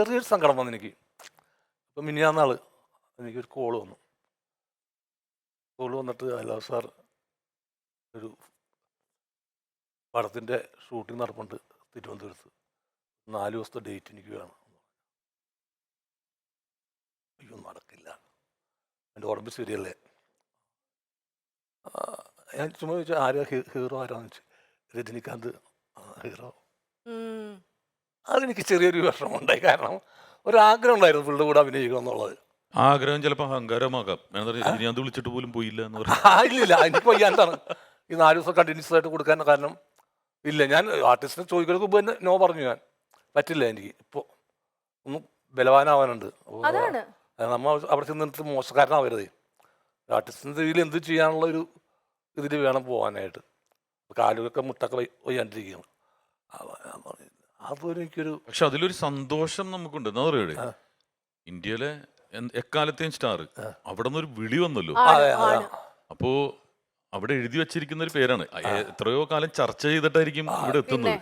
ചെറിയൊരു സങ്കടം വന്നു എനിക്ക്. അപ്പം മിനിയാന്നാൾ എനിക്കൊരു കോള് വന്നിട്ട് ഹലോ സാർ, ഒരു പടത്തിൻ്റെ ഷൂട്ടിംഗ് നടപ്പുണ്ട് തിരുവനന്തപുരത്ത്, 4 ദിവസത്തെ ഡേറ്റ് എനിക്ക് വേണം. അയ്യോ നടക്കില്ല, എൻ്റെ ഉടമ്പ് ശരിയല്ലേ. ഞാൻ ചുമ്മാ ചോദിച്ചാൽ ആരാ ഹീറോ ആരാന്ന് വെച്ചു. രജനികാന്ത് ഹീറോ. ഉം. അതെനിക്ക് ചെറിയൊരു വിഷമമുണ്ടായി. കാരണം ഒരാഗ്രഹം ഉണ്ടായിരുന്നു പുള്ളിയുടെ കൂടെ അഭിനയിക്കണം എന്നുള്ളത്. ആഗ്രഹം ചിലപ്പോൾ അഹങ്കാരമാകാം. ഇനി അത് വിളിച്ചിട്ട് പോലും പോയില്ല എന്ന് പറഞ്ഞു. ഇല്ലില്ല, എനിക്ക് വയ്യാണ്ടാണ് ഈ 4 ദിവസം കണ്ടിന്യൂസ് ആയിട്ട് കൊടുക്കാൻ. കാരണം ഇല്ല, ഞാൻ ആർട്ടിസ്റ്റിനെ ചോദിക്കുന്നതിന് മുമ്പ് തന്നെ നോ പറഞ്ഞു. ഞാൻ പറ്റില്ല, എനിക്ക് ഇപ്പോൾ ഒന്ന് ബലവാനാവാനുണ്ട്. അതാണ്. നമ്മൾ അവിടെ ചെന്നിട്ട് മോശക്കാരനാവരുതേ. ആർട്ടിസ്റ്റിൻ്റെ രീതിയിൽ എന്ത് ചെയ്യാനുള്ള ഒരു ഇതിൽ വേണം പോകാനായിട്ട്. കാലുകളൊക്കെ മുട്ടൊക്കെ വയ്യാണ്ടിരിക്കുകയാണ്. അതൊരു എനിക്കൊരു പക്ഷെ അതിലൊരു സന്തോഷം നമുക്കുണ്ട്. എന്താ പറയുക, ഇന്ത്യയിലെ എക്കാലത്തെയും സ്റ്റാർ അവിടെ നിന്നൊരു വിളി വന്നല്ലോ. അതെ അതെ. അപ്പോ അവിടെ എഴുതി വച്ചിരിക്കുന്ന ഒരു പേരാണ്. എത്രയോ കാലം ചർച്ച ചെയ്തിട്ടായിരിക്കും ഇവിടെ എത്തുന്നത്.